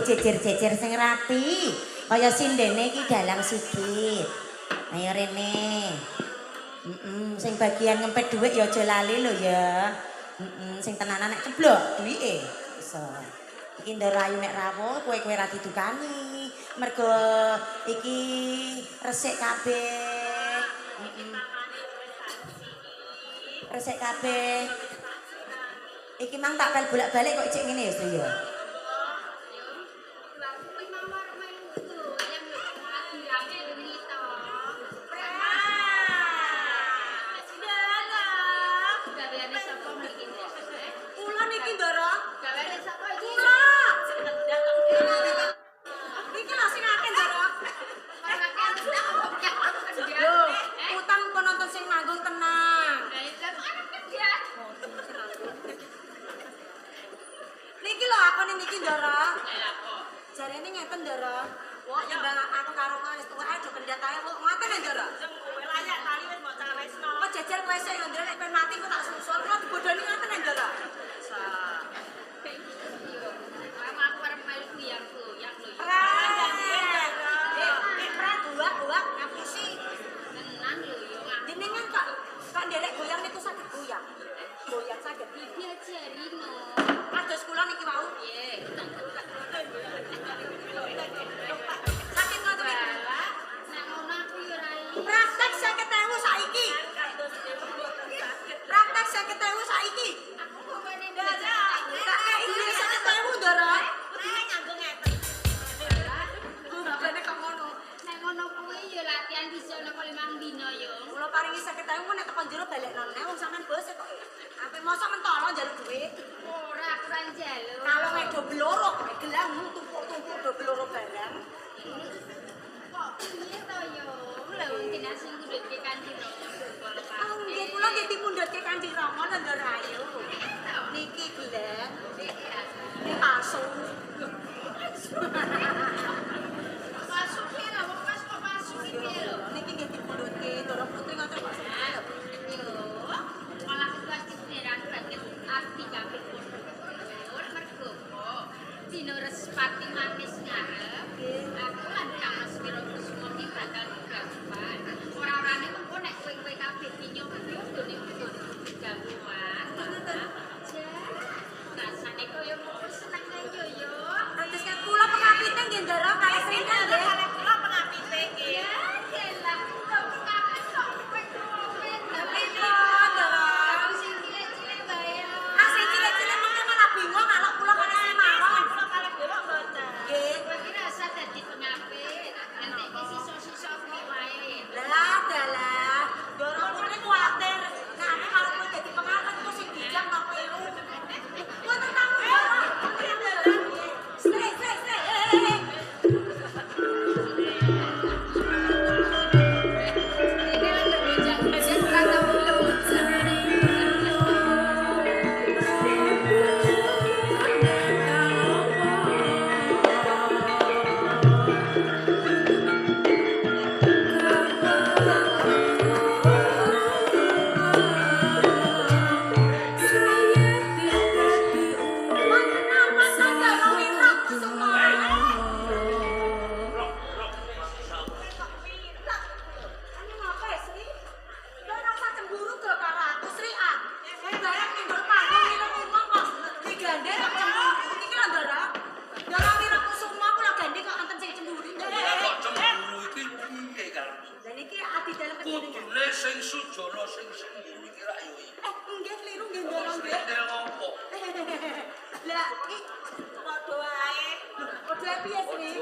jejer-jejer sing rapi kaya sindene iki dalang sikit ayo rene sing bagian ngempet dhuwit ya aja lali lho ya sing tenanan nek ceblok duwike iso iki Ndarayu nek rawuh kowe ra didukani mergo iki resik kabeh resik kabeh iki mang tak bal bolak-balik kok cek ngene ya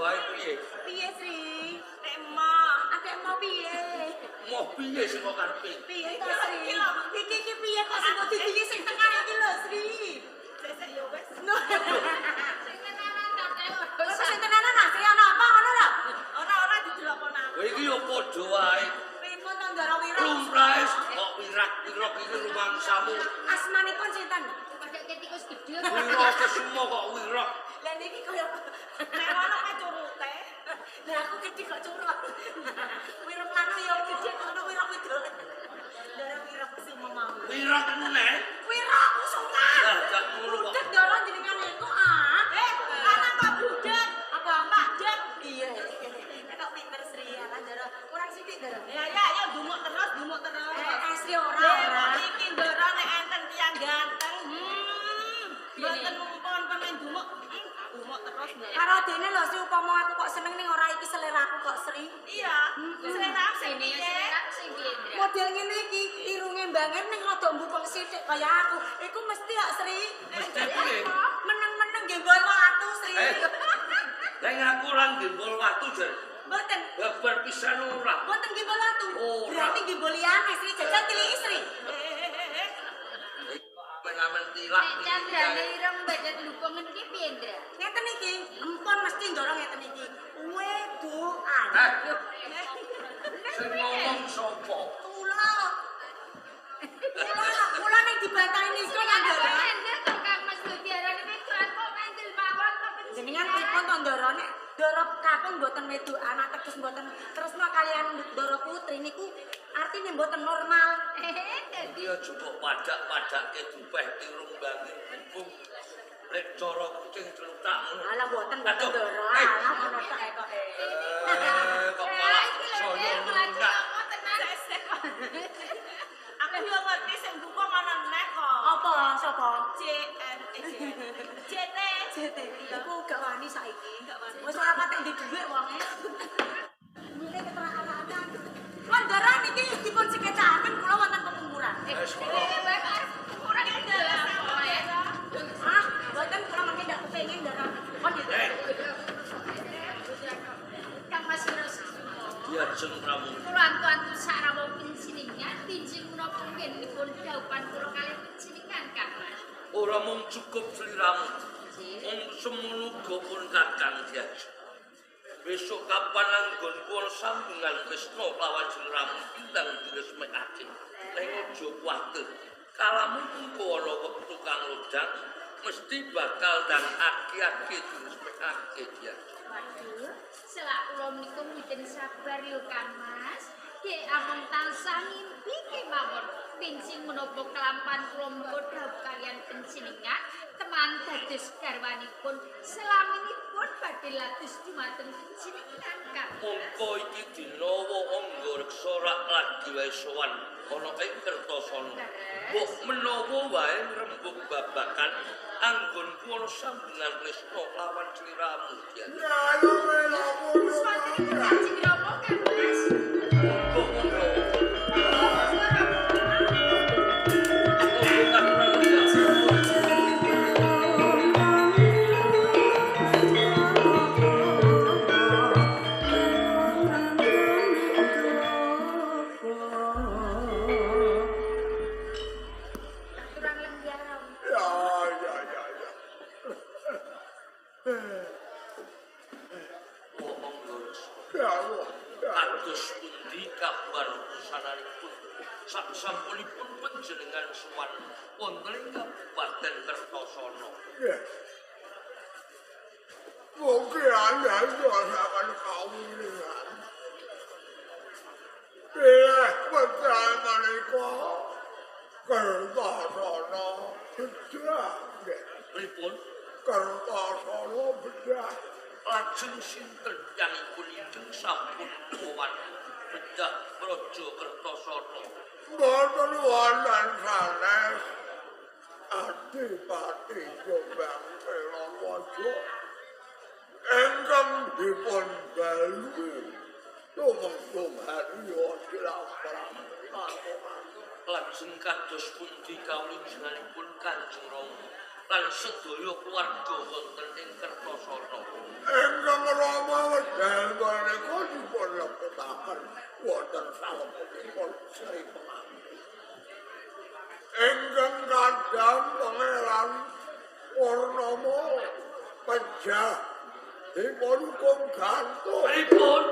wae piye? Piye Sri? Adek mau piye? Mau piye sing kok karepe? Piye to Sri? Iki piye kok sing kok dadi sing tengah iki lho Sri? Sesek yo wis. Wes sing tenanan Sri ana apa ngono lho? Ora didelokno aku. Kowe iki yo padha wae. Pripun to Ndara Wira? Lumrahe kok wirak-wirok iki rumangsamu. Asmanipun sinten? Padha ketikus gedhe. Wira kesumo kok wirok. Lah niki kaya merono kecurute. Lah aku gedhe kok curut. Wirok lanang ya gedhe ngono wirok wedok. Ndara Wira sing mau. Wirok meneh. Wirok usungan. Lah gak ngono kok. Budek Ndara jenengan niku ah. Lanang kok budek. Apa Mbak Dek? Iya. Kok pinter Sri ya Ndara. Kurang sithik Ndara. Ya dumuk terus. Sri ora. Iki Ndara nek enten tiyang ganteng. Mboten mumpun pemain dumuk. Dumuk terus. Karo dene lho Sri upama aku kok seneng ning ora iki seleraku kok Sri. Iya. Selera sing piye? Sing piye, Ndra? Model ngene iki irunge mbangen ning rada mbukeng sithik kaya aku. Iku mesti ya Sri. Mesti piye? Meneng-meneng gembol watu Sri. Lah aku ora gembol watu jar. Mboten. Babar pisan ora. Mboten gembol watu. Ora. Berarti gembol liyane Sri. Jajal tiliki Sri. Pengamen tilak. Nek candrane ireng badan lukungan iki piye, Ndra? Ngeten iki, empon mesti ndorong ngeten iki. Wedokan. Sing ngomong sapa? Kula ning dibantahi niku nang ndoro. Ndra kok Kang Mas diarani wedokan kok mendel mawon kok Jenengan pripun to ndoro nek ndoro kakung mboten wedokan anak teges mboten tresna kalian ndoro putri niku artine mboten normal. dadi Ya coba padak-padake dupeh irung bangi. Lek cara kucing celutak ngono. Alah mboten mboten ndoro. Eh. Alah ngono tok kok. Kok malah saya lundak. Aku yo ngerti sing buka mana neh kok. Apa sapa? JT. JT. Iku gak wani saiki. Wis ora patek di dhuwit wonge. Mulai keterangan. Mandara niki dipun sikecaken kula wonten pepungkuran. Wis ora. kurang ndra Ah, mboten kula mengke ndak kepengin ndara. Kon ya. Kang Mas Ros. Ya jeng pramu. Kula antu-antu sarawa pinsiningan tinjing menapa mungkin dipun dhaupan kula kali pinsiningan Kang Mas. Ora mung cukup sliramu. Mung semono uga pun kakang diaju. Besok kapan anggonku ana sambungan tresna lawan sliramu bintang diresmekake. Ning aja kuwatir. Kalamu engko ana wektu kang lodang mesti bakal dan aki-aki diresmekake diaju. Waduh, selak kula menika mboten sabar yo Kang Mas. Ki amung tansah ngimpi kemawon pincing menapa kelampan kula menika dhaup kalian pensiningan teman dados garwanipun selaminipun badhe lados dumateng pensiningan Kang. Mongko iki dinawa angga reksa rak lagi wae sowan ana ing Kertosana. Mbok menawa wae rembug babakan anggonku ana sambungan tresna lawan sliramu dian. Swanten Kanjeng Rama Kang Mas. Kurang lenggar. Kados pundi kabar sanaripun sasampunipun panjenengan sowan wonten ing Kabupaten Kertosana. Mungkin Anda suarakan kawinan. Betul mereka Kertosana bedah. Pripun Kertosana bedah. lajeng sinten yanipun ingkang sampun sowan bedah Praja Kertosana. Mboten wonten sanes. Adipati Jombang Pelawaja ingkang dipun balui tumenggung Harya Dilapram Lajeng kados pundi kawulinjenganipun Kanjeng Rama? lan sedaya keluarga wonten ing Kertosana. Ingkang Rama wedal menika dipun lebetaken wonten salebetipun Sri Pengantin. Ingkang kadang Pangeran Purnama pejah dipun hukum gantung. Pripun?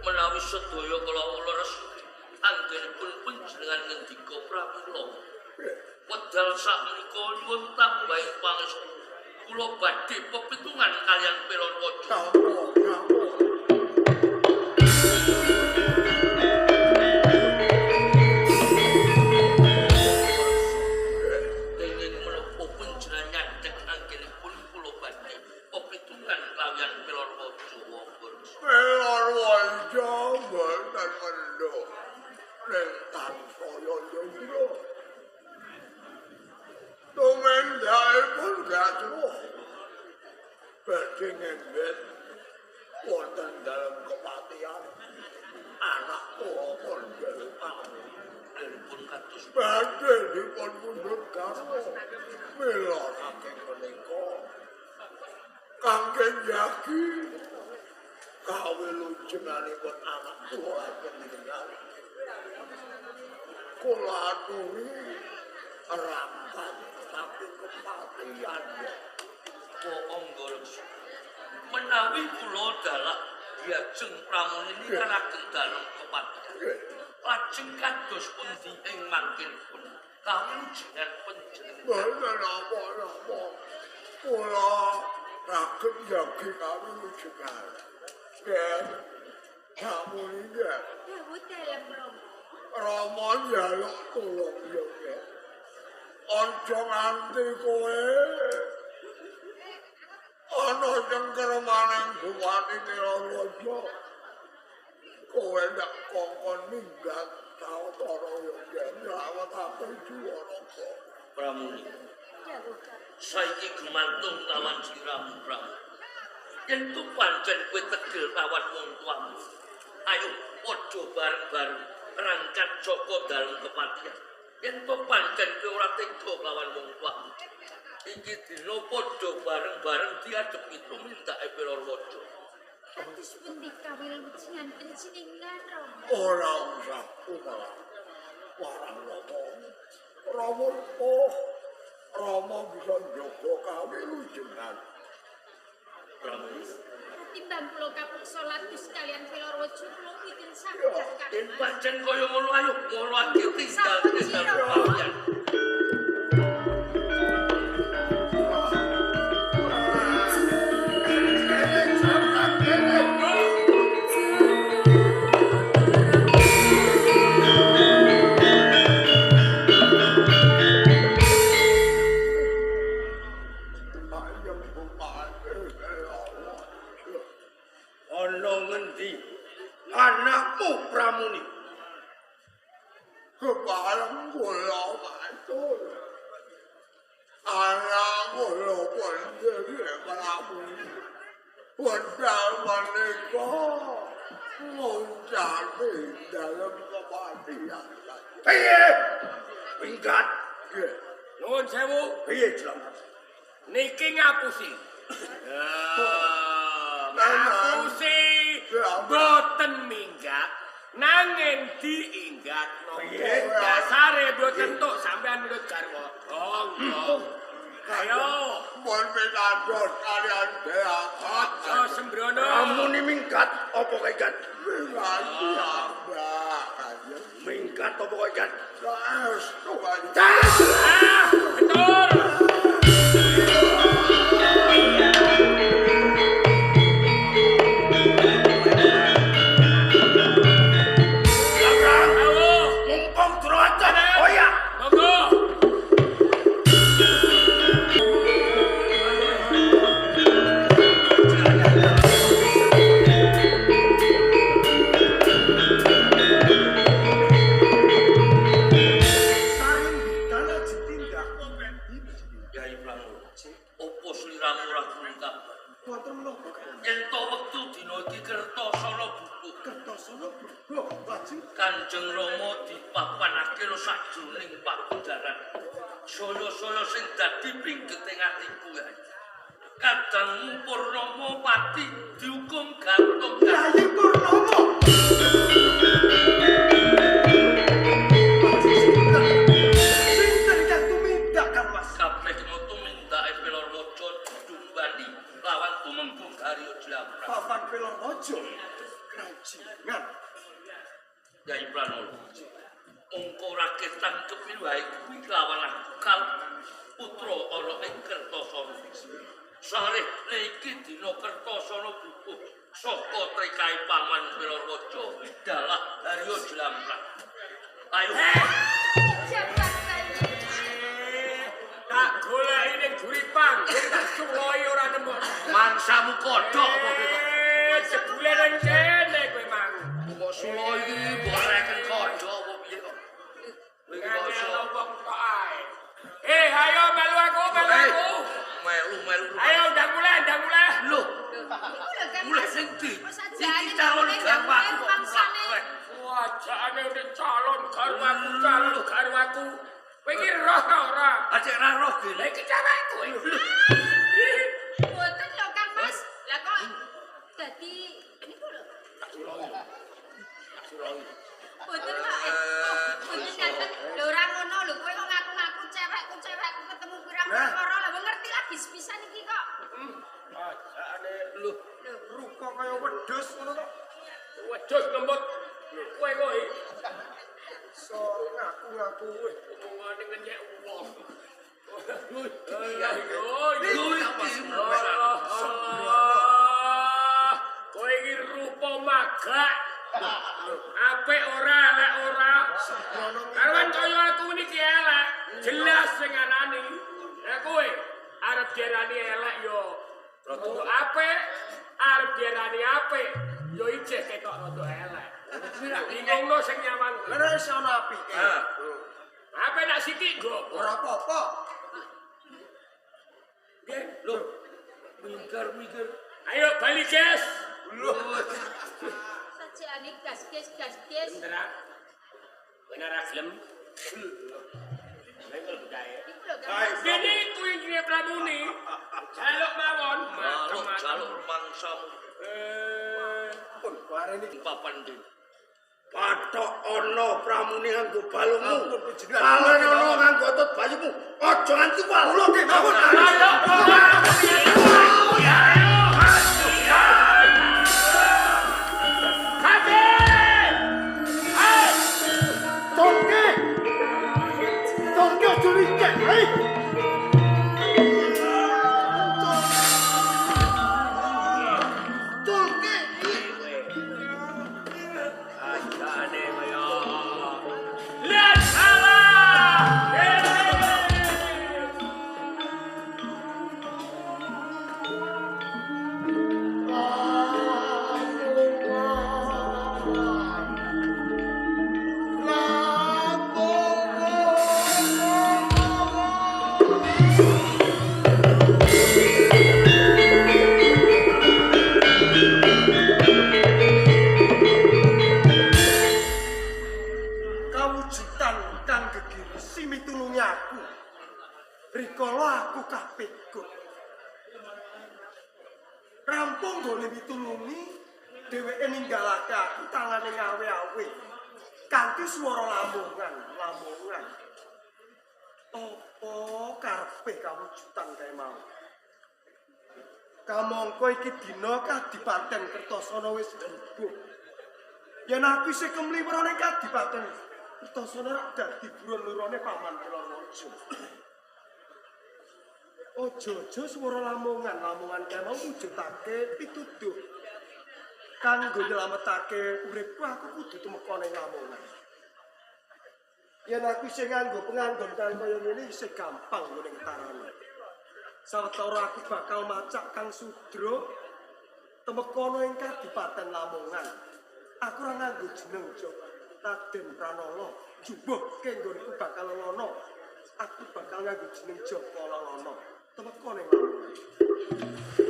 Menawi sedaya kula leres anggenipun panjenengan ngendika pramila. Wedal sakmenika nyuwun tambahing pangestu. Kula badhe pepitungan kaliyan Pilorwaja. Kenging menapa panjenengan nyadhek anggenipun kula badhe pepitungan kaliyan Pilorwaja wonten. Pilorwaja boten menduk ning tansaya njero. Tumindakipun gatuh badhe ngendhet wonten dalem kepatihan anak kula panjenengan. Dipun kados Badhe dipun pundhut garwa mila saking menika kangge njagi kawilujenganipun anak kula panjenengan. Kula aturi rampan saking kepatihan. Angga Reksa. Menawi kula dalah diajeng pramuni nikaraken dalem kepatihan. Lajeng kados pundi ing mangkenipun kawilujengan panjenengan. Boten apa-apa. Kula saged njagi kawilujengan. Ken sampun inggih. Dawuh dalem Rama. Rama njaluk tulung yo Ken. Aja nganti kowe ana cengkermaning buwani Pilorwaja. Kowe ndak kongkon minggat sawetara yo Ken. Nyawetake Juwaraka. Pramuni. Dawuh Saiki gumantung lawan sliramu Pramu. Yen tu pancen kowe tegel lawan wong tuamu. Ayo padha bareng-bareng rangkat Joko dalem kepatihan. Yen tu pancen kowe ora tega lawan wong tuamu. Iki dina padha bareng-bareng diadepi tumindake Pilorwaja. Kados pundi kawilujengan panjenengan Rama? Ora usah kumaha. Warang Rama bisa njaga kawilujengan. Pramuni. Timbang kula kapeksa lados kaliyan Pilorwaja kula mboten saged Yen Mas. pancen kaya ngono ayo ngono ati tinggal kepatihan. Ana ngendi anakmu Pramuni? Kebareng kula matur. Anak kula panjenengan Pramuni. Wedal menika muncati dalem kepatihan. Piye? Minggat. Nggih. Nuwun sewu. Piye jelaman? Niki ngapusi. Ngapusi boten minggat nanging diinggatno. Piye? Dasare boten tok sampean milut garwa. Monggo. Ayo. Mun pitados kalian deak. Aja sembrono. Ramune minggat apa kae gat? Minggat ya, kanjeng. Minggat apa kok gat? Saestu kanjeng. Betul. Mumpung durata. Oh ya. Monggo. Kertosana Buku. Kertosana Buku, lajeng Kanjeng Rama dipapanake lo sajroning pakunjaran. Saya-saya sing dadi pinggeting atiku ya. Kadangmu Purnama Pati dihukum gantung. Yayi Purnama. Sinten kang tumindak kan Mas? Kabeh tumindake Pilorwaja dumbani lawan tumenggung Harya Jlamra. Papan Pilorwaja. Krajingan. Yai Pranala. Mongko ora ketangkepi wae kuwi lawan aku kal putra ana ing Kertosana. Sareh iki dina Kertosana Buku saka trikae paman Pilorwaja dalah Harya Jlamra. Ayo. Jabat saiki. Tak goleki ning Juripang, tak suwoi ora nemu. Mangsamu kodhok apa kowe? Jebule nang kene kowe mang. Kok sulo iki boreken kodhok apa piye kok? Iki kok Ngene wong tok ae. Ayo melu aku. Melu. Ayo ndang mulai. Lho, Iku lho kan. mulai sing ndi? Wis Iki ajane calon garwaku kok mangsane. mulak. Wajane udah calon garwaku. Kowe iki roh ora? Ajek ra roh Lah gene. iki cewekku. Mboten lho Kang Mas. Lah kok dadi niku lho. Mboten kok. Mboten ngaten. Lho ora ngono lho kowe kok ngaku-ngaku cewekku ketemu pirang perkara lho wong ngerti lagi sepisan iki kok. Wajane Lho, Rupa kaya wedhus ngono kok. wedhus ngembut. Kowe kok So ngaku-ngaku weh. omongane ngenyek wong. Kowe iki rupa magak. Apik ora, elek ora. Karwan kaya aku niki elek, jelas sing arani. Lah kowe arep diarani elek yo rada apik, arep diarani apik yo ijeh ketok rada elek. Bingungno sing nyaman. Lha iso ana apike. Apa nak sithik nggo? Ora apa-apa. lho. Mikir. Ayo bali, guys. Lho. Sajane gas. Beneran? Beneran gelem? Lengkel budaya. Iku lho Kang Mas. Dene kuwi jenenge Pramuni. Jaluk mawon. Jaluk mangsamu. Pun bareng iki Papan dene. patok ana Pramuni nganggo balungmu. Paman ana nganggo tut bayumu. Aja nganti walu ki mawon. Tolke aja ricek, hei. Tolke. Ajane kaya. Lihat salah. Kawujudan kang gegirisi mitulungi aku. Rikala aku kapikut. Rampung gone mitulungi, dheweke ninggalake aku tangane ngawe-awe. Kanthi swara lamongan. Apa karepe kawujudan kae mau? Kamangka iki dina Kadipaten Kertosana wis dibuk. Yen aku isih kemliwirane Kadipaten Kertosana rak dadi buron-lurane paman Pilorwaja. Aja-aja swara lamongan kae mau wujudake pituduh. Kanggo nyelametake uripku aku kudu tumeka ning lamongan. Yen aku isih nganggo penganggon kaya ngene isih gampang ngene ketarane. Sawetara aku bakal macak Kang Sudra temekono ing Kadipaten Lamongan. Aku ora nganggo jeneng Jog Raden Pranala. Jubuhke nggonku bakal lono. Aku bakal nganggo jeneng Joko Lalono. Temekono ing Lamongan.